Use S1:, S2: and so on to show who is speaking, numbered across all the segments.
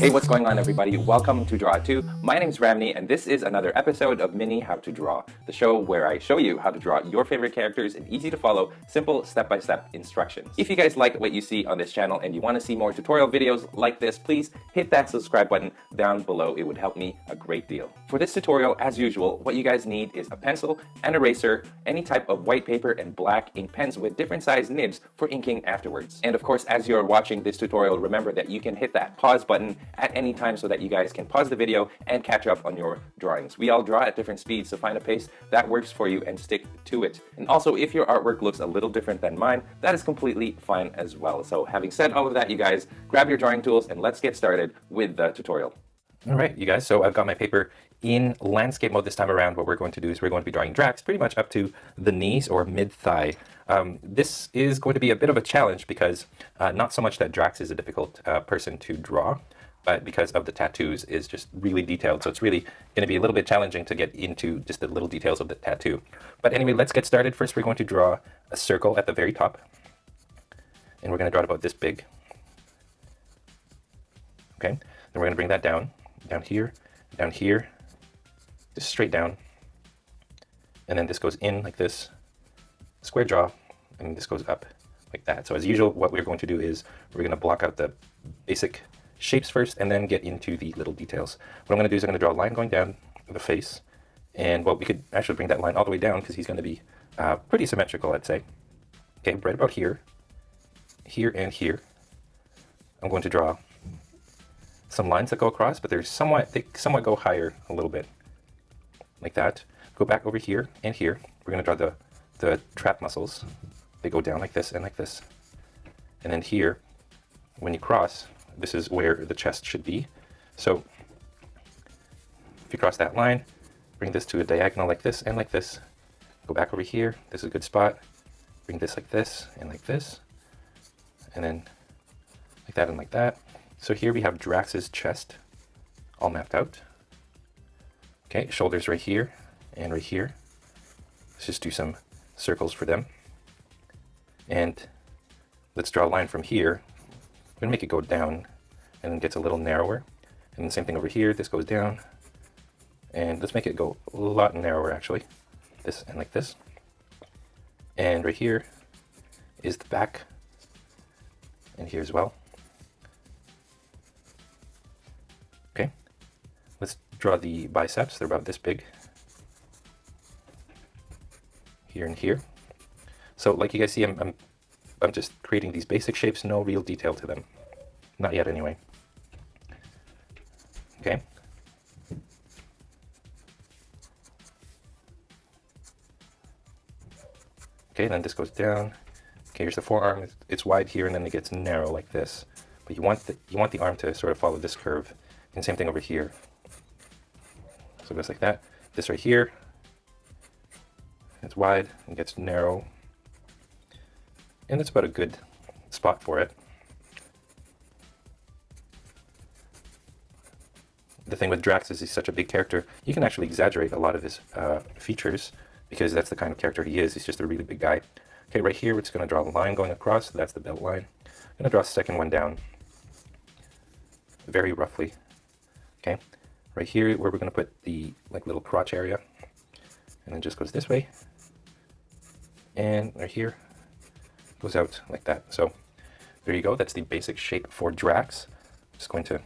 S1: Hey, what's going on, everybody? Welcome to Draw 2. My name is Ramny, and this is another episode of Mini How to Draw, the show where I show you how to draw your favorite characters in easy-to-follow, simple step-by-step instructions. If you guys like what you see on this channel and you want to see more tutorial videos like this, please hit that subscribe button down below. It would help me a great deal. For this tutorial, as usual, what you guys need is a pencil, an eraser, any type of white paper, and black ink pens with different size nibs for inking afterwards. And of course, as you're watching this tutorial, remember that you can hit that pause button at any time so that you guys can pause the video and catch up on your drawings. We all draw at different speeds, so find a pace that works for you and stick to it. And also, if your artwork looks a little different than mine, that is completely fine as well. So having said all of that, you guys, grab your drawing tools and let's get started with the tutorial. All right, you guys, so I've got my paper in landscape mode this time around. What we're going to do is we're going to be drawing Drax pretty much up to the knees or mid-thigh. This is going to be a bit of a challenge because not so much that Drax is a difficult person to draw, but because of the tattoos is just really detailed. So it's really going to be a little bit challenging to get into just the little details of the tattoo. But anyway, let's get started. First, we're going to draw a circle at the very top. And we're going to draw it about this big. Okay, then we're going to bring that down here, just straight down. And then this goes in like this, square jaw, and this goes up like that. So as usual, what we're going to do is we're going to block out the basic shapes first and then get into the little details. What I'm going to do is I'm going to draw a line going down the face, and well, we could actually bring that line all the way down because he's going to be pretty symmetrical, I'd say. Okay, right about here, and here. I'm going to draw some lines that go across, but they somewhat go higher a little bit, like that. Go back over here and here. We're going to draw the trap muscles. They go down like this and like this. And then here, when you cross, this is where the chest should be. So if you cross that line, bring this to a diagonal like this and like this. Go back over here. This is a good spot. Bring this like this and like this. And then like that and like that. So here we have Drax's chest all mapped out. Okay, shoulders right here and right here. Let's just do some circles for them. And let's draw a line from here. We're going to make it go down and then gets a little narrower. And the same thing over here, this goes down. And let's make it go a lot narrower actually. This and like this. And right here is the back. And here as well. Okay, let's draw the biceps. They're about this big. Here and here. So like you guys see, I'm just creating these basic shapes, no real detail to them. Not yet anyway. Okay. Okay, then this goes down. Okay, here's the forearm. It's wide here and then it gets narrow like this. But you want the arm to sort of follow this curve. And same thing over here. So it goes like that. This right here, it's wide and gets narrow. And that's about a good spot for it. The thing with Drax is he's such a big character, you can actually exaggerate a lot of his features because that's the kind of character he is. He's just a really big guy. Okay, right here we're just going to draw a line going across. So that's the belt line. I'm going to draw a second one down very roughly. Okay, right here where we're going to put the little crotch area, and then just goes this way, and right here goes out like that. So there you go. That's the basic shape for Drax. Just going to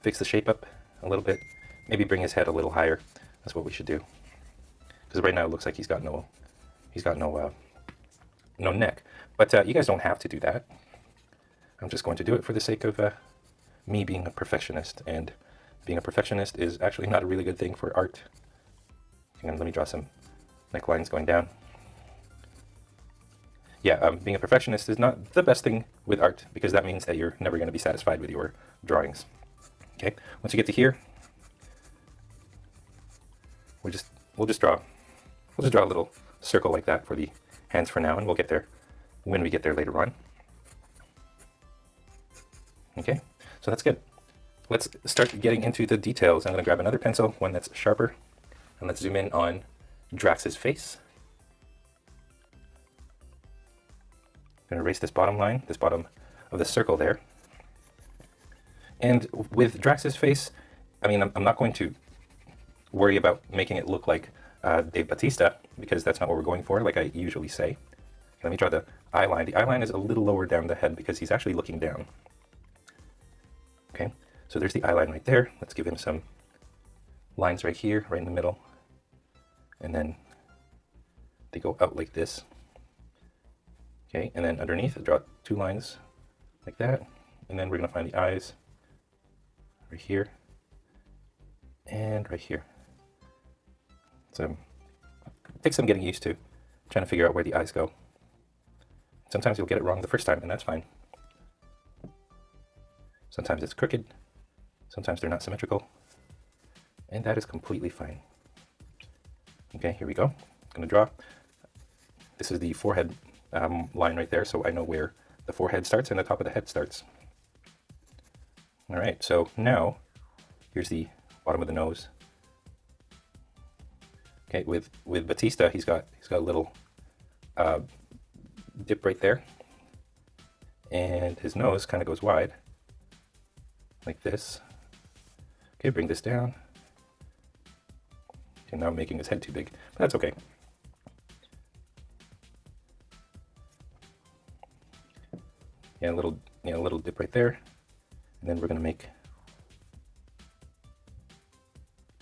S1: fix the shape up a little bit, maybe bring his head a little higher. That's what we should do, because right now it looks like he's got no neck. But you guys don't have to do that. I'm just going to do it for the sake of me being a perfectionist, and being a perfectionist is actually not a really good thing for art. And let me draw some necklines going down. Yeah, being a perfectionist is not the best thing with art because that means that you're never going to be satisfied with your drawings. Okay, once you get to here, we'll just draw a little circle like that for the hands for now, and we'll get there when we get there later on. Okay, so that's good. Let's start getting into the details. I'm going to grab another pencil, one that's sharper, and let's zoom in on Drax's face. going to erase this bottom line, this bottom of the circle there. And with Drax's face, I mean, I'm not going to worry about making it look like Dave Bautista, because that's not what we're going for, like I usually say. Let me draw the eye line. The eye line is a little lower down the head because he's actually looking down. Okay, so there's the eye line right there. Let's give him some lines right here, right in the middle. And then they go out like this. Okay, and then underneath, I draw 2 lines like that. And then we're going to find the eyes right here and right here. So it takes some getting used to, trying to figure out where the eyes go. Sometimes you'll get it wrong the first time, and that's fine. Sometimes it's crooked, sometimes they're not symmetrical, and that is completely fine. Okay, here we go. I'm going to draw. This is the forehead line right there, so I know where the forehead starts and the top of the head starts. All right, so now here's the bottom of the nose. Okay, with Batista, he's got a little dip right there, and his nose kind of goes wide like this. Okay, bring this down. Okay, now I'm making his head too big, but that's okay. Yeah, a little dip right there, and then we're gonna make,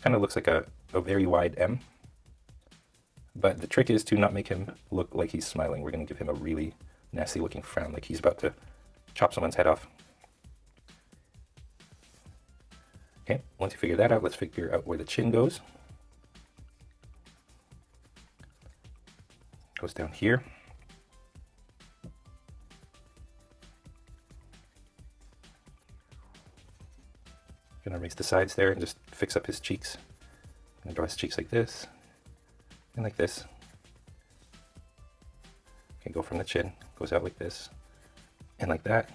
S1: kind of looks like a very wide M. But the trick is to not make him look like he's smiling. We're going to give him a really nasty looking frown, like he's about to chop someone's head off. Okay, once you figure that out, let's figure out where the chin goes. Goes down here. I'm going to erase the sides there and just fix up his cheeks. I'm going to draw his cheeks like this. And like this. Okay, go from the chin, goes out like this, and like that.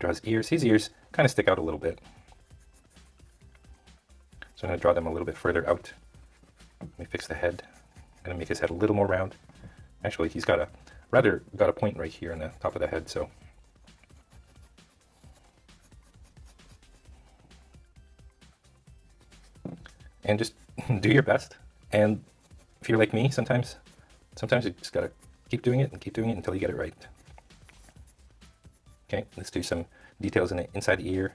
S1: Draw his ears. His ears kind of stick out a little bit. So I'm going to draw them a little bit further out. Let me fix the head. I'm going to make his head a little more round. Actually, he's got a point right here on the top of the head, so. And just do your best. And if you're like me, sometimes you just gotta keep doing it and keep doing it until you get it right. Okay, let's do some details inside the ear.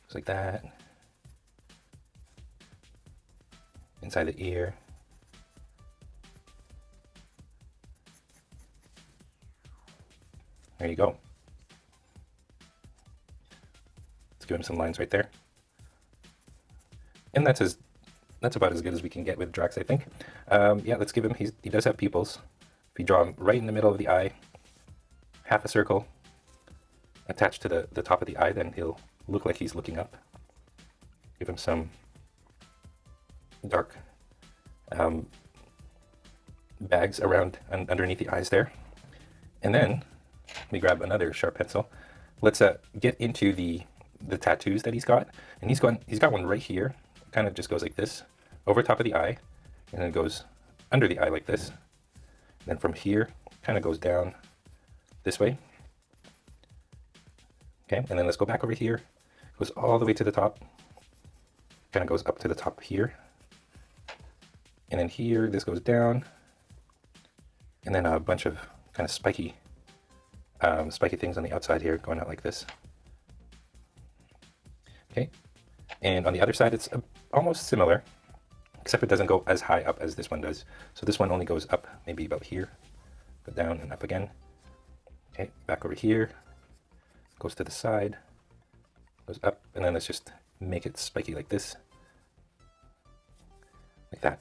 S1: Just like that. Inside the ear. There you go. Let's give him some lines right there. And that's about as good as we can get with Drax, I think. Yeah, let's give him, he does have pupils. If you draw him right in the middle of the eye, half a circle attached to the top of the eye, then he'll look like he's looking up. Give him some dark bags around and underneath the eyes there. And then, let me grab another sharp pencil. Let's get into the tattoos that he's got. And he's got one right here. Kind of just goes like this, over top of the eye, and then it goes under the eye like this. And then from here, kind of goes down this way. Okay, and then let's go back over here. Goes all the way to the top. Kind of goes up to the top here. And then here, this goes down. And then a bunch of kind of spiky things on the outside here, going out like this. Okay, and on the other side, it's almost similar, except it doesn't go as high up as this one does. So this one only goes up maybe about here, go down and up again. Okay, back over here, goes to the side, goes up, and then let's just make it spiky like this, like that.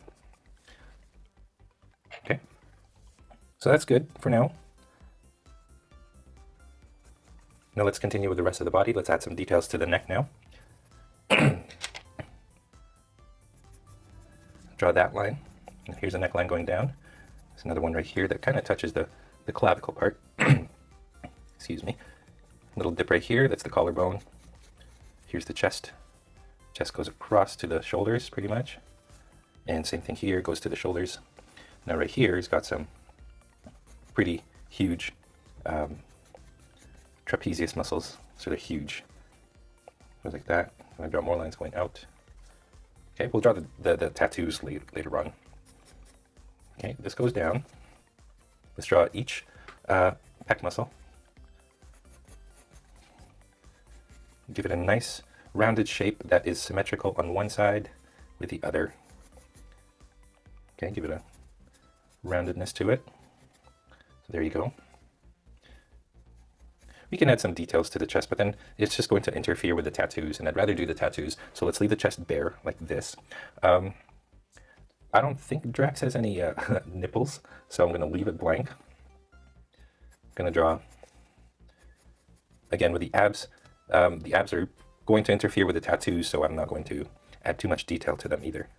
S1: Okay, so that's good for now. Now let's continue with the rest of the body. Let's add some details to the neck now. Draw that line. And here's a neckline going down. There's another one right here that kind of touches the clavicle part. Excuse me. Little dip right here, that's the collarbone. Here's the chest. Chest goes across to the shoulders pretty much. And same thing here, goes to the shoulders. Now right here, he's got some pretty huge trapezius muscles, sort of huge. Goes like that. I'm going to draw more lines going out. Okay, we'll draw the tattoos later on. Okay, this goes down. Let's draw each pec muscle. Give it a nice rounded shape that is symmetrical on one side with the other. Okay, give it a roundedness to it. So there you go. We can add some details to the chest, but then it's just going to interfere with the tattoos, and I'd rather do the tattoos. So let's leave the chest bare like this. I don't think Drax has any nipples, so I'm going to leave it blank. I'm going to draw, again, with the abs. The abs are going to interfere with the tattoos, so I'm not going to add too much detail to them either.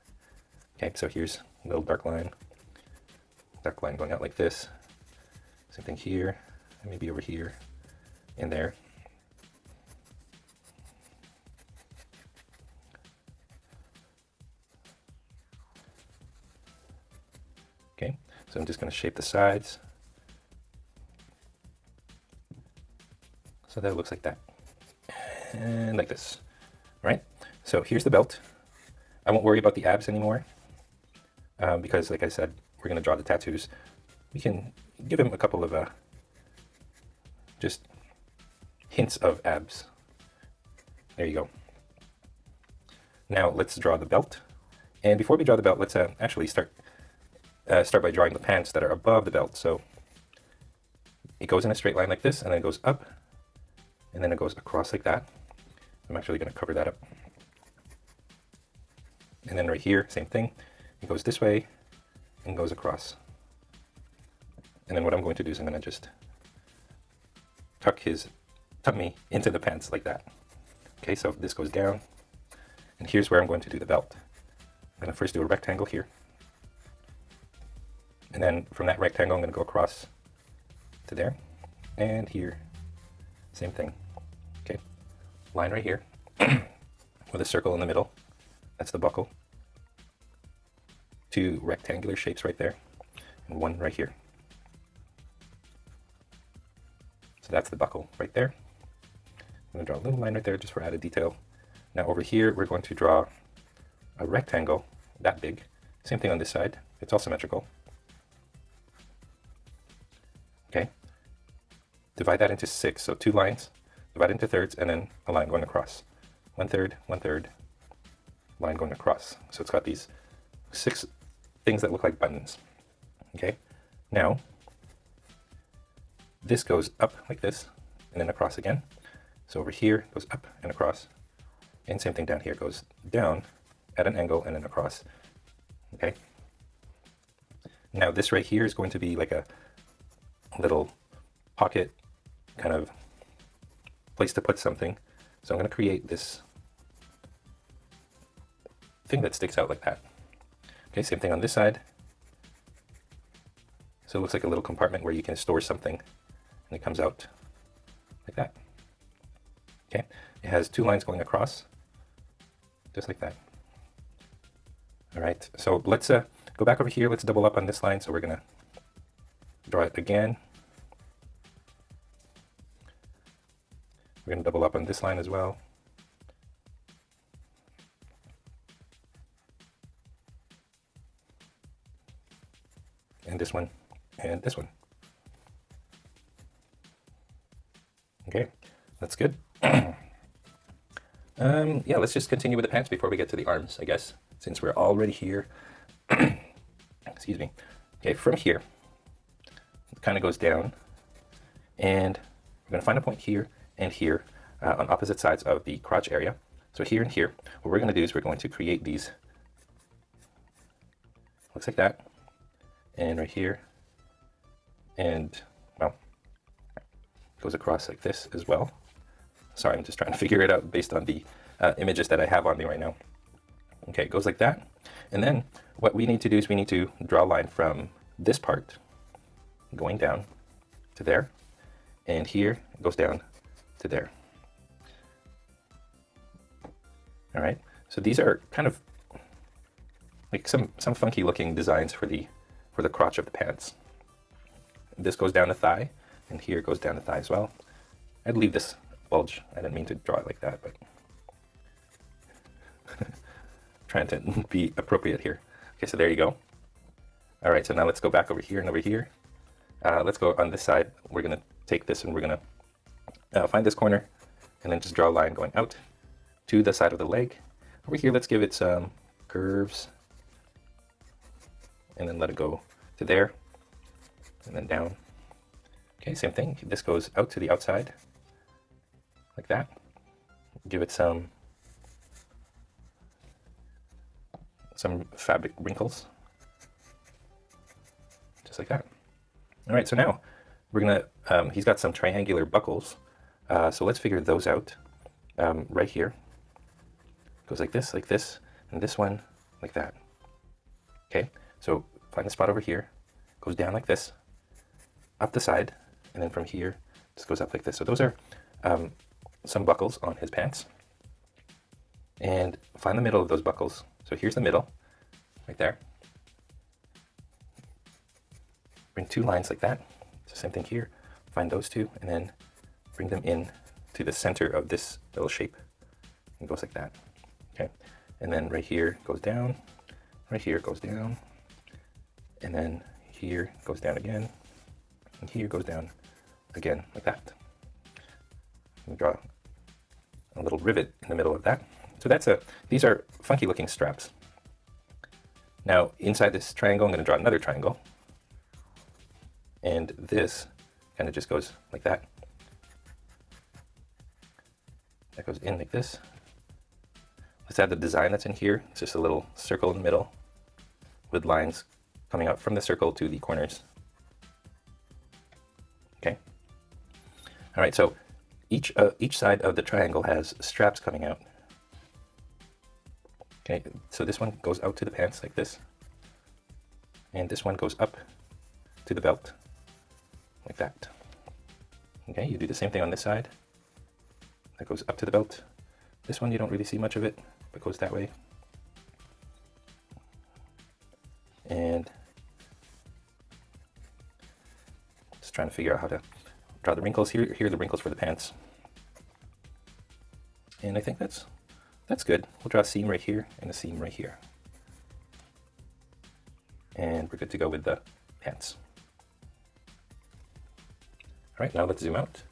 S1: Okay, so here's a little dark line going out like this. Same thing here, and maybe over here, in there. Okay, so I'm just going to shape the sides so that it looks like that, and like this. All right, so here's the belt. I won't worry about the abs anymore because, like I said, we're going to draw the tattoos. We can give him a couple of just hints of abs. There you go. Now let's draw the belt. And before we draw the belt, let's actually start by drawing the pants that are above the belt. So it goes in a straight line like this, and then it goes up, and then it goes across like that. I'm actually going to cover that up. And then right here, same thing. It goes this way and goes across. And then what I'm going to do is I'm going to just tuck me into the pants like that. Okay, so this goes down, and here's where I'm going to do the belt. I'm going to first do a rectangle here, and then from that rectangle I'm going to go across to there, and here, same thing. Okay, line right here with a circle in the middle. That's the buckle. Two rectangular shapes right there, and one right here. So that's the buckle right there. I'm going to draw a little line right there just for added detail. Now over here, we're going to draw a rectangle that big. Same thing on this side. It's all symmetrical. Okay. Divide that into 6, so 2 lines. Divide into thirds, and then a line going across. 1/3, 1/3, line going across. So it's got these 6 things that look like buttons. Okay. Now, this goes up like this, and then across again. So over here goes up and across, and same thing down here, goes down at an angle and then across. Okay. Now this right here is going to be like a little pocket kind of place to put something. So I'm going to create this thing that sticks out like that. Okay, same thing on this side. So it looks like a little compartment where you can store something, and it comes out like that. Okay, it has 2 lines going across, just like that. All right, so let's go back over here. Let's double up on this line. So we're gonna draw it again. We're gonna double up on this line as well. And this one, and this one. Okay, that's good. Yeah, let's just continue with the pants before we get to the arms, I guess, since we're already here. Excuse me. Okay, from here, it kind of goes down, and we're going to find a point here and here on opposite sides of the crotch area. So here and here, what we're going to do is we're going to create these, looks like that, and right here, and, well, goes across like this as well. Sorry, I'm just trying to figure it out based on the images that I have on me right now. Okay, it goes like that. And then what we need to do is we need to draw a line from this part going down to there. And here it goes down to there. All right, so these are kind of like some funky looking designs for the crotch of the pants. this goes down the thigh, and here it goes down the thigh as well. I'd leave this bulge. I didn't mean to draw it like that, but trying to be appropriate here. Okay, so there you go. All right, so now let's go back over here and over here. Let's go on this side. We're gonna take this and we're gonna find this corner and then just draw a line going out to the side of the leg. Over here, let's give it some curves and then let it go to there and then down. Okay, same thing. This goes out to the outside like that. Give it some fabric wrinkles, just like that. All right, so now we're gonna, he's got some triangular buckles, so let's figure those out. Right here, goes like this, and this one like that. Okay, so find the spot over here, goes down like this, up the side, and then from here, just goes up like this. So those are some buckles on his pants. And find the middle of those buckles. So here's the middle, right there. Bring two lines like that. So same thing here. Find those two, and then bring them in to the center of this little shape. And it goes like that. Okay. And then right here goes down. Right here goes down. And then here goes down again. And here goes down again, like that. And draw a little rivet in the middle of that. So these are funky looking straps. Now inside this triangle, I'm going to draw another triangle. And this kind of just goes like that. That goes in like this. Let's add the design that's in here. It's just a little circle in the middle with lines coming out from the circle to the corners. Okay. All right, so each side of the triangle has straps coming out. Okay, so this one goes out to the pants like this. And this one goes up to the belt like that. Okay, you do the same thing on this side. That goes up to the belt. This one you don't really see much of it, but goes that way. And just trying to figure out how to draw the wrinkles. Here are the wrinkles for the pants. And I think that's good. We'll draw a seam right here and a seam right here. And we're good to go with the pants. All right, now let's zoom out.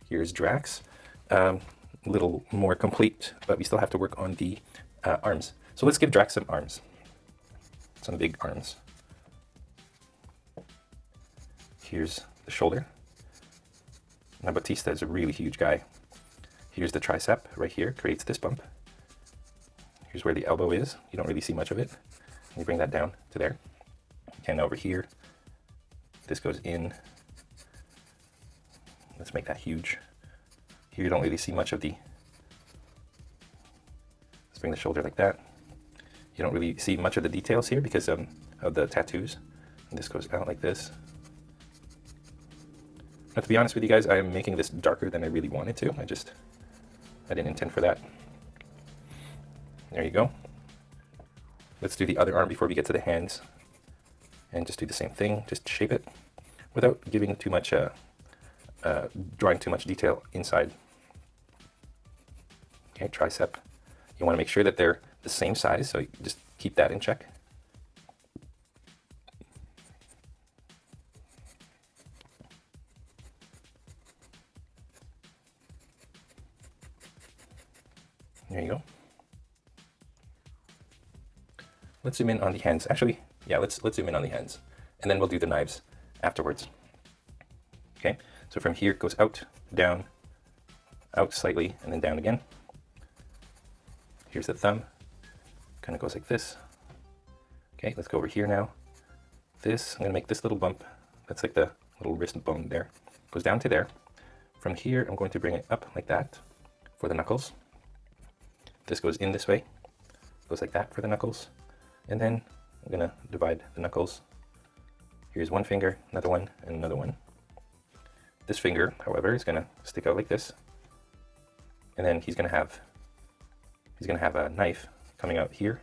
S1: Here's Drax. A little more complete, but we still have to work on the arms. So let's give Drax some arms. Some big arms. Here's the shoulder. Now Batista is a really huge guy. Here's the tricep right here, creates this bump. Here's where the elbow is. You don't really see much of it. You bring that down to there. And over here, this goes in. Let's make that huge. Here you don't really see much of the, let's bring the shoulder like that. You don't really see much of the details here because of the tattoos. And this goes out like this. Now, to be honest with you guys, I am making this darker than I really wanted to. I didn't intend for that. There you go. Let's do the other arm before we get to the hands. And just do the same thing, just shape it without giving too much, drawing too much detail inside. Okay, tricep. You want to make sure that they're the same size, so you just keep that in check. There you go. Let's zoom in on the hands. Actually, yeah, let's zoom in on the hands, and then we'll do the knives afterwards. Okay, so from here it goes out, down, out slightly, and then down again. Here's the thumb, kind of goes like this. Okay, let's go over here now. This, I'm gonna make this little bump. That's like the little wrist bone there. Goes down to there. From here, I'm going to bring it up like that for the knuckles. This goes in this way, goes like that for the knuckles. And then I'm gonna divide the knuckles. Here's one finger, another one, and another one. This finger, however, is gonna stick out like this. And then he's gonna have a knife coming out here.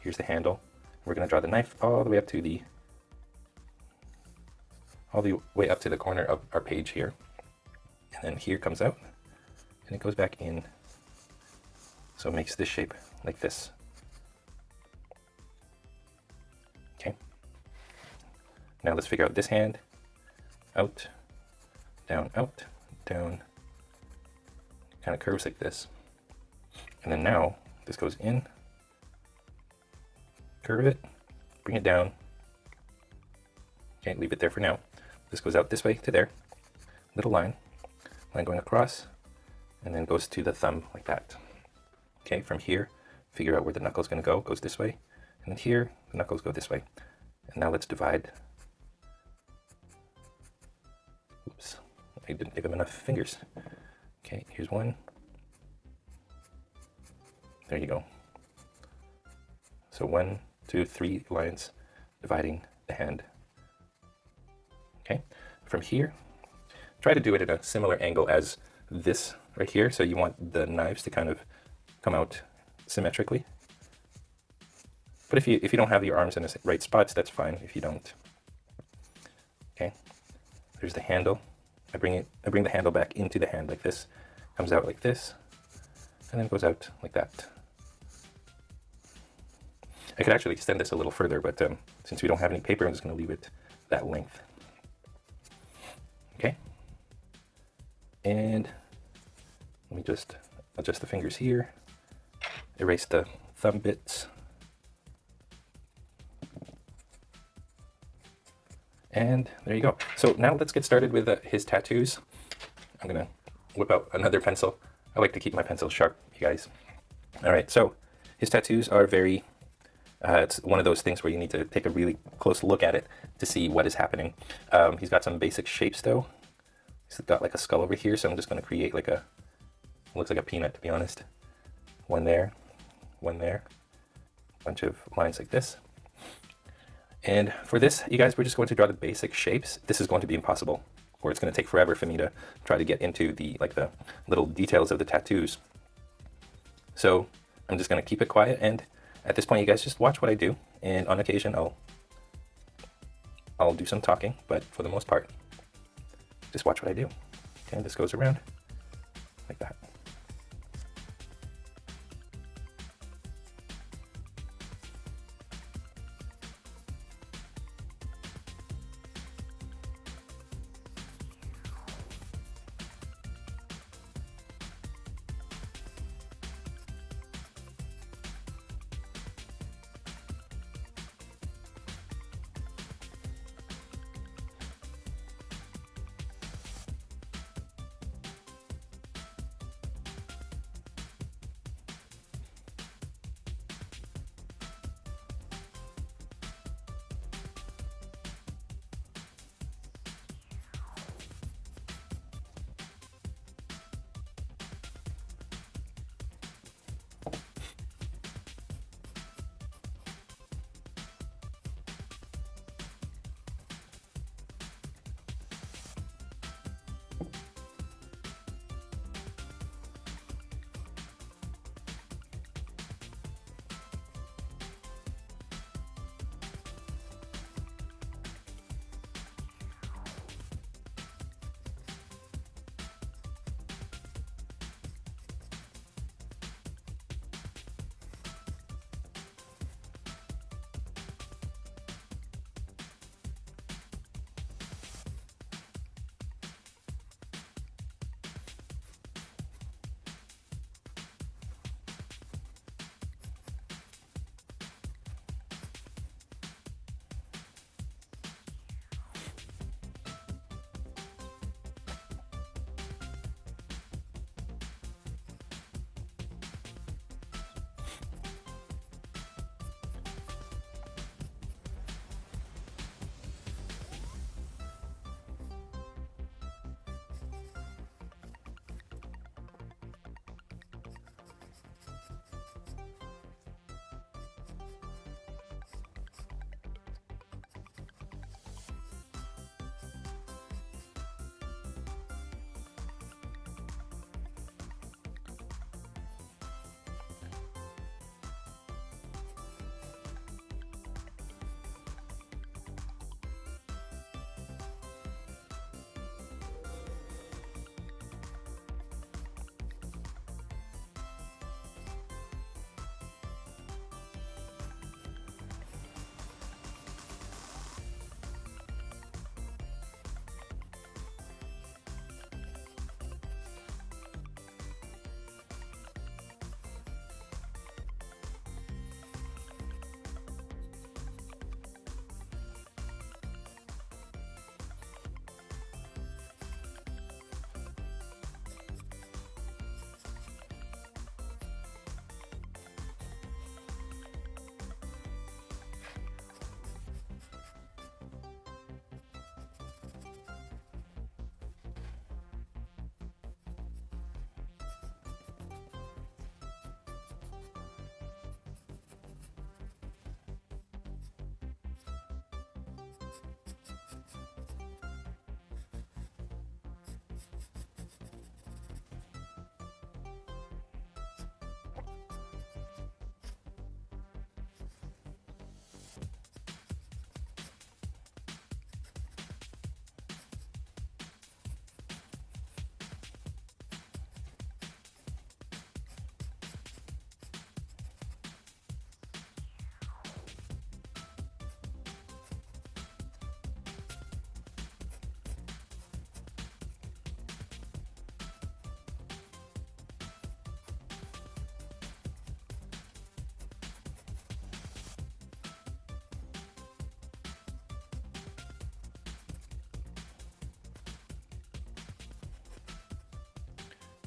S1: Here's the handle. We're gonna draw the knife all the way up to the all the way up to the corner of our page here. And then here comes out, and it goes back in. So it makes this shape like this. Okay. Now let's figure out this hand. Out, down, kind of curves like this. And then now this goes in, curve it, bring it down. Okay, leave it there for now. This goes out this way to there. Little line going across, and then goes to the thumb like that. Okay, from here, figure out where the knuckle's gonna go, goes this way. And then here, the knuckles go this way. And now let's divide. Oops, I didn't give him enough fingers. Okay, here's one. There you go. So 1, 2, 3 lines dividing the hand. Okay, from here, try to do it at a similar angle as this right here. So you want the knives to kind of come out symmetrically. But if you don't have your arms in the right spots, that's fine if you don't. Okay, there's the handle. I bring the handle back into the hand like this, comes out like this, and then goes out like that. I could actually extend this a little further, but since we don't have any paper, I'm just going to leave it that length. Okay, and let me just adjust the fingers here, erase the thumb bits. And there you go. So now let's get started with his tattoos. I'm gonna whip out another pencil. I like to keep my pencils sharp, you guys. All right, so his tattoos are very, it's one of those things where you need to take a really close look at it to see what is happening. He's got some basic shapes though. He's got like a skull over here, so I'm just gonna create like a, looks like a peanut to be honest. One there, bunch of lines like this. And for this, you guys, we're just going to draw the basic shapes. This is going to be impossible, or it's going to take forever for me to try to get into the little details of the tattoos. So I'm just going to keep it quiet, and at this point, you guys just watch what I do, and on occasion, I'll do some talking, but for the most part, just watch what I do. Okay, this goes around like that.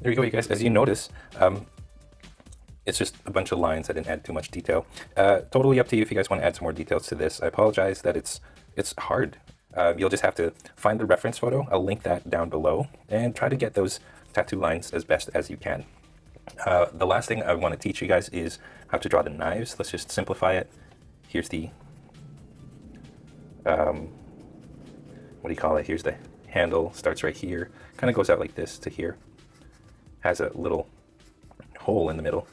S1: there you go, you guys. As you notice, it's just a bunch of lines. I didn't add too much detail. Totally up to you if you guys want to add some more details to this. I apologize that it's hard. You'll just have to find the reference photo. I'll link that down below and try to get those tattoo lines as best as you can. The last thing I want to teach you guys is how to draw the knives. Let's just simplify it. Here's the, what do you call it? Here's the handle, starts right here, kind of goes out like this to here. Has a little hole in the middle,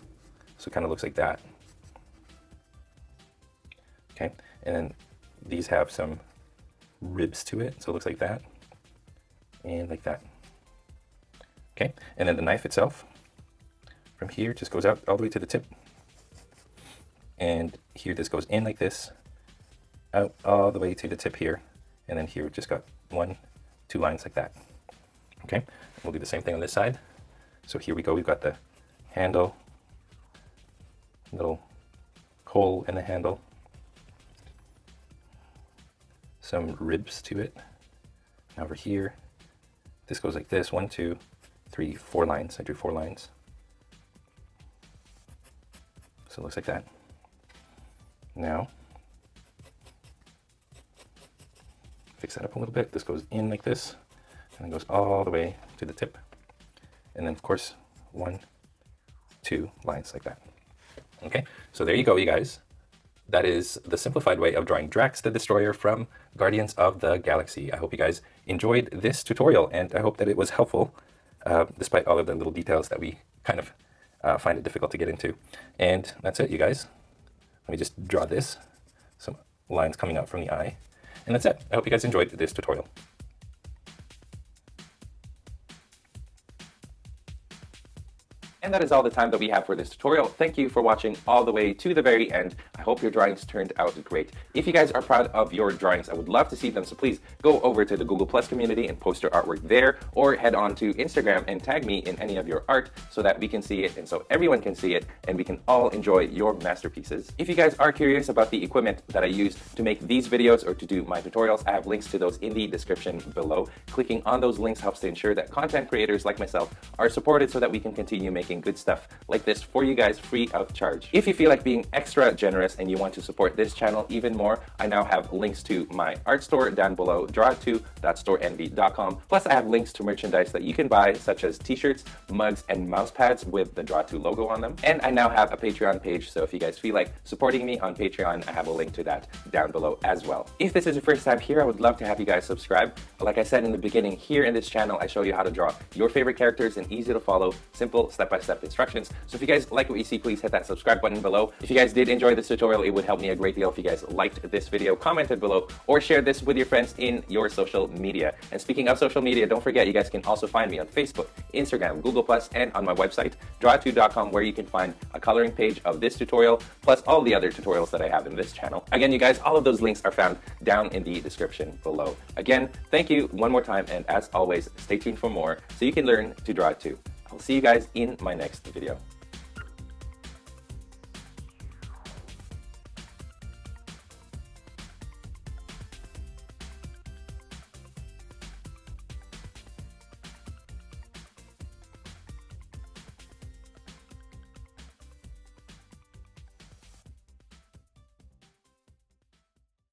S1: so it kind of looks like that. Okay, and then these have some ribs to it, so it looks like that, and like that. Okay, and then the knife itself, from here, just goes out all the way to the tip. And here, this goes in like this, out all the way to the tip here. And then here, just got 1, 2 lines like that. Okay, we'll do the same thing on this side. So here we go, we've got the handle, little hole in the handle, some ribs to it. And over here, this goes like this, 1, 2, 3, 4 lines. I drew 4 lines. So it looks like that. Now, fix that up a little bit. This goes in like this, and then goes all the way to the tip. And then, of course, 1, 2 lines like that. Okay, so there you go, you guys. That is the simplified way of drawing Drax the Destroyer from Guardians of the Galaxy. I hope you guys enjoyed this tutorial, and I hope that it was helpful, despite all of the little details that we kind of find it difficult to get into. And that's it, you guys. Let me just draw this, some lines coming out from the eye, and that's it. I hope you guys enjoyed this tutorial. And that is all the time that we have for this tutorial. Thank you for watching all the way to the very end. I hope your drawings turned out great. If you guys are proud of your drawings, I would love to see them. So please go over to the Google Plus community and post your artwork there, or head on to Instagram and tag me in any of your art so that we can see it and so everyone can see it and we can all enjoy your masterpieces. If you guys are curious about the equipment that I use to make these videos or to do my tutorials, I have links to those in the description below. Clicking on those links helps to ensure that content creators like myself are supported so that we can continue making good stuff like this for you guys free of charge. If you feel like being extra generous and you want to support this channel even more, I now have links to my art store down below, draw2.storeenvy.com. Plus I have links to merchandise that you can buy, such as t-shirts, mugs, and mouse pads with the Draw2 logo on them. And I now have a Patreon page, so if you guys feel like supporting me on Patreon, I have a link to that down below as well. If this is your first time here, I would love to have you guys subscribe. Like I said in the beginning, here in this channel, I show you how to draw your favorite characters in easy to follow, simple step-by-step instructions. So if you guys like what you see, please hit that subscribe button below. If you guys did enjoy this tutorial, it would help me a great deal if you guys liked this video, commented below, or shared this with your friends in your social media. And speaking of social media, don't forget you guys can also find me on Facebook, Instagram, Google+, and on my website, draw2.com, where you can find a coloring page of this tutorial, plus all the other tutorials that I have in this channel. Again, you guys, all of those links are found down in the description below. Again, thank you one more time, and as always, stay tuned for more so you can learn to draw too. I'll see you guys in my next video.